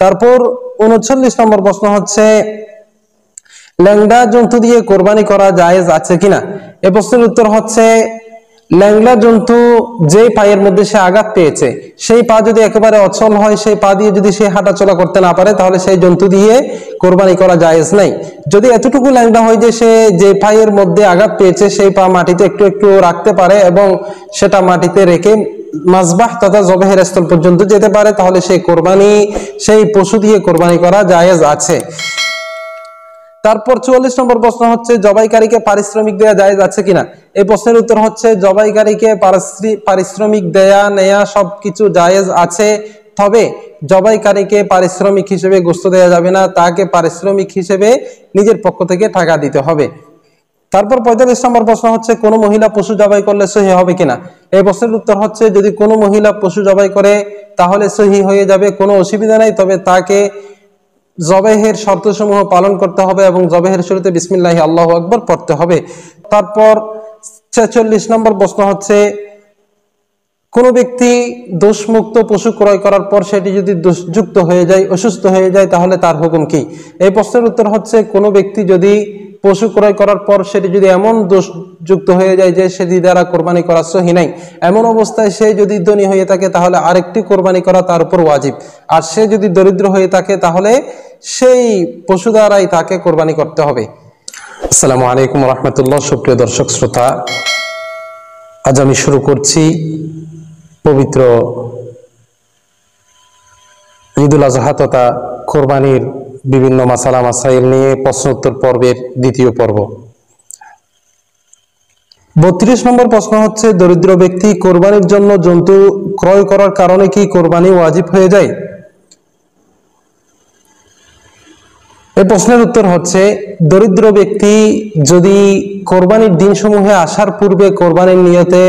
তারপর 39 নম্বর প্রশ্ন হচ্ছে ল্যাংড়া জন্তু দিয়ে কোরবানি করা জায়েজ আছে কিনা। এই প্রশ্নের উত্তর হচ্ছে ল্যাংড়া জন্তু যে পায়ের মধ্যে সে আঘাত পেয়েছে সেই পা যদি একেবারে অচল হয়, সেই পা দিয়ে যদি সে হাঁটাচলা করতে না পারে, তাহলে সেই জন্তু দিয়ে কোরবানি করা জায়েজ নাই। যদি এতটুকু ল্যাংড়া হয় যে সে যে পায়ের মধ্যে আঘাত পেয়েছে সেই পা মাটিতে একটু একটু রাখতে পারে এবং সেটা মাটিতে রেখে মাসবাহ তথা জবেহের স্থল পর্যন্ত যেতে পারে, তাহলে সেই পশু দিয়ে কোরবানি করা জায়েজ আছে। তারপর 44 নম্বর প্রশ্ন হচ্ছে জবাইকারীকে পারিশ্রমিক দেয়া জায়েজ আছে কিনা। এই প্রশ্নের উত্তর হচ্ছে জবাইকারীকে পারিশ্রমিক দেয়া নেয়া সবকিছু জায়েজ আছে, তবে জবাইকারীকে পারিশ্রমিক হিসেবে গোশত দেয়া যাবে না, তাকে পারিশ্রমিক হিসেবে নিজের পক্ষ থেকে টাকা দিতে হবে। তারপর 45 নম্বর প্রশ্ন হচ্ছে কোন মহিলা পশু জবাই করলে সহি হবে কিনা। এই প্রশ্নের উত্তর হচ্ছে যদি কোনো মহিলা পশু জবাই করে তাহলে সহি হয়ে যাবে, কোনো অসুবিধা নাই, তবে তাকে জবাইয়ের শর্তসমূহ পালন করতে হবে এবং জবাইয়ের শুরুতে বিসমিল্লাহি আল্লাহু আকবার পড়তে হবে। তারপর 46 নম্বর প্রশ্ন হচ্ছে কোন ব্যক্তি দোষমুক্ত পশু ক্রয় করার পর সেটি যদি দোষযুক্ত হয়ে যায়, অসুস্থ হয়ে যায়, তাহলে তার হুকুম কি। এই প্রশ্নের উত্তর হচ্ছে কোন ব্যক্তি যদি পশু ক্রয় করার পর সেটি যদি এমন দোষযুক্ত হয়ে যায় যে সেটি দ্বারা কোরবানি করা সহি নাই, এমন অবস্থায় সে যদি ধনী হয়ে থাকে তাহলে আরেকটি কোরবানি করা তার উপর ওয়াজিব, আর সে যদি দরিদ্র হয়ে থাকে তাহলে সেই পশু দ্বারাই তাকে কোরবানি করতে হবে। আসসালামু আলাইকুম রাহমাতুল্লাহ। সুপ্রিয় দর্শক শ্রোতা, আজ আমি শুরু করছি পবিত্র ঈদুল আজহা তথা কোরবানির বিভিন্ন মাসালা মাসাইল নিয়ে প্রশ্নোত্তর পর্বের দ্বিতীয় পর্ব। 32 নম্বর প্রশ্ন হচ্ছে দরিদ্র ব্যক্তি কোরবানির জন্য জন্তু ক্রয় করার কারণে কি কোরবানি ওয়াজিব হয়ে যায়। এই প্রশ্নের উত্তর হচ্ছে দরিদ্র ব্যক্তি যদি কোরবানির দিনসমূহে আসার পূর্বে কোরবানির নিয়তে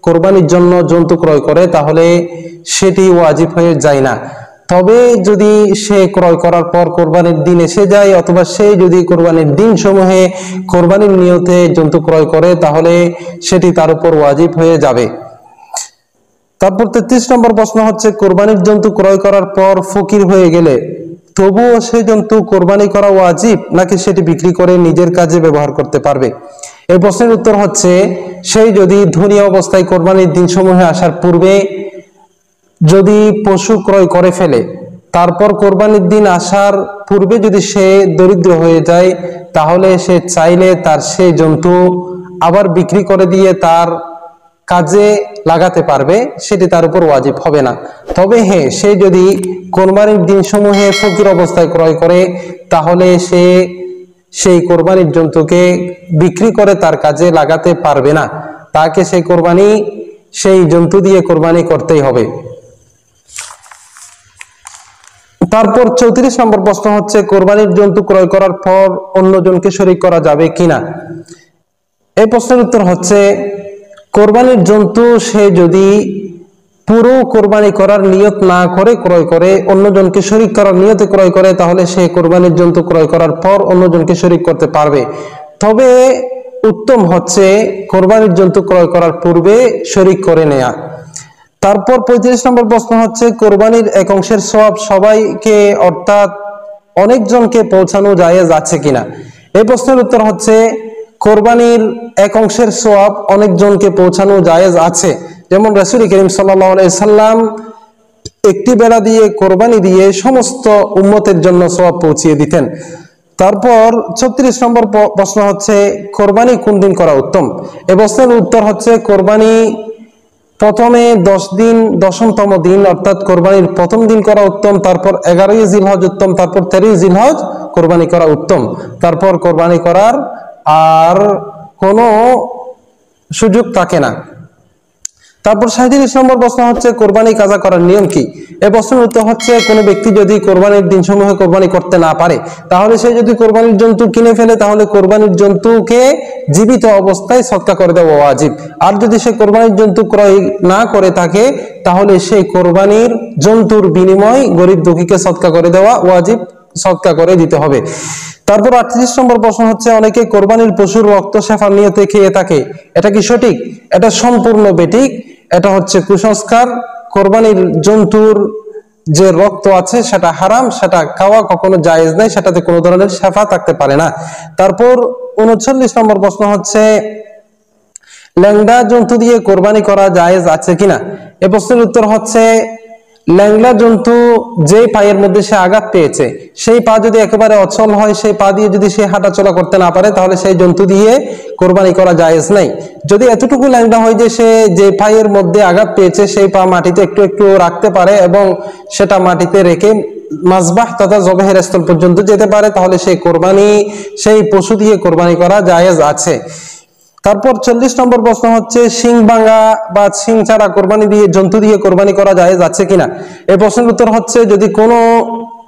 কোরবানির জন্য জন্তু ক্রয় করে তাহলে সেটি ওয়াজিব হয়ে যায় না। তবে যদি সে ক্রয় করার পর কোরবানির দিন এসে যায় অথবা সে যদি কোরবানির দিন সমূহে কোরবানির নিয়তে জন্তু ক্রয় করে তাহলে সেটি তার উপর ওয়াজিব হয়ে যাবে। তারপর 33 নম্বর প্রশ্ন হচ্ছে কোরবানির জন্তু ক্রয় করার পর ফকির হয়ে গেলে তবুও সে জন্তু কোরবানি করা ওয়াজিব নাকি সেটি বিক্রি করে নিজের কাজে ব্যবহার করতে পারবে। এই প্রশ্নের উত্তর হচ্ছে সেই যদি ধনী অবস্থায় কোরবানির দিন সমূহে আসার পূর্বে যদি পশু ক্রয় করে ফেলে, তারপর কোরবানির দিন আসার পূর্বে যদি সে দরিদ্র হয়ে যায় তাহলে সে চাইলে তার সেই জন্তু আবার বিক্রি করে দিয়ে তার কাজে লাগাতে পারবে, সেটি তার উপর ওয়াজিব হবে না। তবে হ্যাঁ, সে যদি কোরবানির দিন সমূহে ফকির অবস্থায় ক্রয় করে তাহলে সে সেই কোরবানির জন্তুকে বিক্রি করে তার কাজে লাগাতে পারবে না, তাকে সেই জন্তু দিয়ে কোরবানি করতেই হবে। তারপর 34 নম্বর প্রশ্ন হচ্ছে কোরবানির জন্তু ক্রয় করার পর অন্যজনকে শরীক করা যাবে কিনা। এই প্রশ্নের উত্তর হচ্ছে কোরবানির জন্তু সে যদি পুরো কোরবানি করার নিয়ত না করে ক্রয় করে অন্যজনকে শরীক করার নিয়তে ক্রয় করে তাহলে সে কোরবানির জন্তু ক্রয় করার পর অন্যজনকে শরীক করতে পারবে। তবে উত্তম হচ্ছে কোরবানির জন্তু ক্রয় করার পূর্বে শরীক করে নেয়া। তারপর 35 নম্বর প্রশ্ন হচ্ছে কোরবানির এক অংশের সওয়াব সবাইকে অর্থাৎ অনেকজনকে পৌঁছানো জায়েজ আছে কিনা। এই প্রশ্নের উত্তর হচ্ছে কোরবানির এক অংশের সওয়াব অনেকজনকে পৌঁছানো জায়েজ আছে। যেমন রাসূল করিম সাল্লাল্লাহু আলাইহি সাল্লাম একটি বেড়া দিয়ে কোরবানি দিয়ে সমস্ত উম্মতের জন্য সওয়াব পৌঁছিয়ে দিতেন। তারপর 36 নম্বর প্রশ্ন হচ্ছে কোরবানি কোন দিন করা উত্তম। এই প্রশ্নের উত্তর হচ্ছে কোরবানি প্রথমে 10 দিন 10তম দিন অর্থাৎ কোরবানির প্রথম দিন করা উত্তম, তারপর 11ই জিলহজ উত্তম, তারপর 13ই জিলহজ কোরবানি করা উত্তম। তারপর কোরবানি করার আর কোনো সুযোগ থাকে না। তারপর 37 নম্বর প্রশ্ন হচ্ছে কোরবানি কাজা করার নিয়ম কি। এই প্রশ্নের উত্তর হচ্ছে কোনো ব্যক্তি যদি কোরবানির দিনসমূহে কোরবানি করতে না পারে তাহলে সে যদি কোরবানির জন্তু কিনে ফেলে তাহলে কোরবানির জন্তুকে জীবিত অবস্থায় সদকা করে দেওয়া ওয়াজিব। আর যদি সে কোরবানির জন্তু ক্রয় না করে থাকে তাহলে সেই কোরবানির জন্তুর বিনিময় গরিব দুঃখীকে সদকা করে দেওয়া ওয়াজিব, সদকা করে দিতে হবে। তারপর 38 নম্বর প্রশ্ন হচ্ছে অনেকে কোরবানির পশুর রক্ত শেফার নিয়তে খেয়ে থাকে, এটা কি সঠিক। এটা সম্পূর্ণ বেঠিক, এটা হচ্ছে কুসংস্কার। কোরবানির জন্তুর যে রক্ত আছে সেটা হারাম, সেটা খাওয়া কখনো জায়েজ নাই, সেটাতে কোনো ধরনের শাফা থাকতে পারে না। তারপর 39 নম্বর প্রশ্ন হচ্ছে ল্যাংড়া জন্তু দিয়ে কোরবানি করা জায়েজ আছে কিনা। এই প্রশ্নের উত্তর হচ্ছে ল্যাংড়া জন্তু যে পায়ের মধ্যে সে আঘাত পেয়েছে সেই পা যদি একেবারে অচল হয়, সেই পা দিয়ে যদি সে হাঁটাচলা করতে না পারে, তাহলে সেই জন্তু দিয়ে কোরবানি করা জায়েজ নাই। যদি এতটুকু ল্যাংড়া হয় যে সে যে পায়ের মধ্যে আঘাত পেয়েছে সেই পা মাটিতে একটু একটু রাখতে পারে এবং সেটা মাটিতে রেখে মাজবাহ তথা জবেহের স্থল পর্যন্ত যেতে পারে, তাহলে সেই পশু দিয়ে কোরবানি করা জায়েজ আছে। তারপর 40 নম্বর প্রশ্ন হচ্ছে শিং ভাঙা বা শিং ছাড়া জন্তু দিয়ে কোরবানি করা জায়েজ আছে কিনা। এই প্রশ্নের উত্তর হচ্ছে যদি কোনো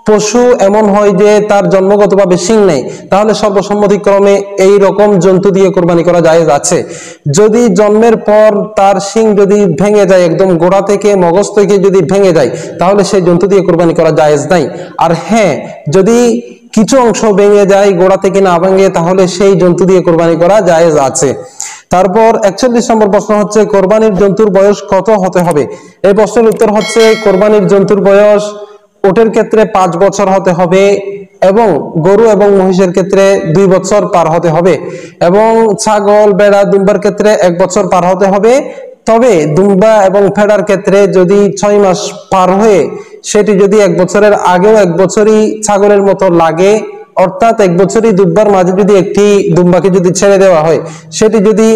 পশু এমন হয় যে তার জন্মগতভাবে শিং নেই, তাহলে সর্বসম্মতিক্রমে এই রকম জন্তু দিয়ে কোরবানি করা জায়েজ আছে। যদি জন্মের পর তার শিং যদি ভেঙে যায়, একদম গোড়া থেকে মগজ থেকে যদি ভেঙে যায়, তাহলে সেই জন্তু দিয়ে কোরবানি করা জায়েজ নাই। আর হ্যাঁ, যদি কিছু অংশ ভেঙে যায়, গোড়া থেকে না ভেঙে, তাহলে সেই জন্তু দিয়ে কোরবানি করা জায়েজ আছে। তারপর 41 নম্বর প্রশ্ন হচ্ছে কোরবানির জন্তুর বয়স কত হতে হবে। এই প্রশ্নের উত্তর হচ্ছে কোরবানির জন্তুর বয়স উটের ক্ষেত্রে 5 বছর হতে হবে এবং গরু এবং মহিষের ক্ষেত্রে 2 বছর পার হতে হবে এবং ছাগল, ভেড়া, দুম্বার ক্ষেত্রে 1 বছর পার হতে হবে। তবে দুম্বা এবং ভেড়ার ক্ষেত্রে যদি 6 মাস পার হয়ে সেটি যদি 1 বছরের আগেও 1 বছরই ছাগলের মতো লাগে, অর্থাৎ 1 বছরই দুব্বার মাঝে যদি একটি দুম্বাকে যদি ছেড়ে দেওয়া হয়, সেটি যদি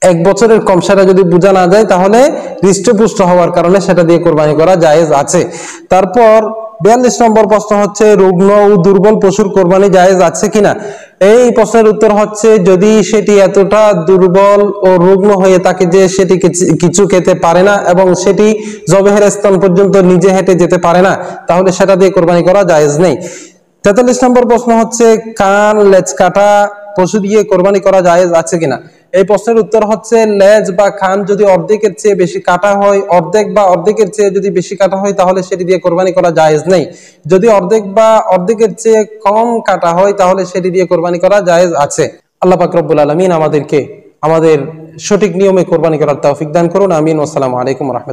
1 বছরের কম সেটা যদি বোঝা না যায়, তাহলে হৃষ্টপুষ্ট হওয়ার কারণে সেটা দিয়ে কোরবানি করা জায়েজ আছে। তারপর 42 নম্বর প্রশ্ন হচ্ছে রুগ্ন ও দুর্বল পশুর কোরবানি জায়েজ আছে কিনা। এই প্রশ্নের উত্তর হচ্ছে যদি সেটি এতটা দুর্বল ও রুগ্ন হয়ে থাকে যে সেটি কিছু খেতে পারে না এবং সেটি জবেহের স্থান পর্যন্ত নিজে হেঁটে যেতে পারে না, তাহলে সেটা দিয়ে কোরবানি করা জায়েজ নেই। 43 নম্বর প্রশ্ন হচ্ছে কান, লেজ কাটা পশু দিয়ে কোরবানি করা জায়েজ আছে কিনা। এই প্রশ্নের উত্তর হচ্ছে লেজ বা কান যদি অর্ধেকের চেয়ে বেশি কাটা হয়, অর্ধেক বা অর্ধেকের চেয়ে যদি বেশি কাটা হয়, তাহলে সেটি দিয়ে কোরবানি করা জায়েজ নেই। যদি অর্ধেক বা অর্ধেকের চেয়ে কম কাটা হয়, তাহলে সেটি দিয়ে কোরবানি করা জায়েজ আছে। আল্লাহ পাক রব্বুল আলামিন আমাদের সঠিক নিয়মে কোরবানি করার তৌফিক দান করুন। আমিন। আসসালামু আলাইকুম ওয়া রাহমাতুল্লাহ।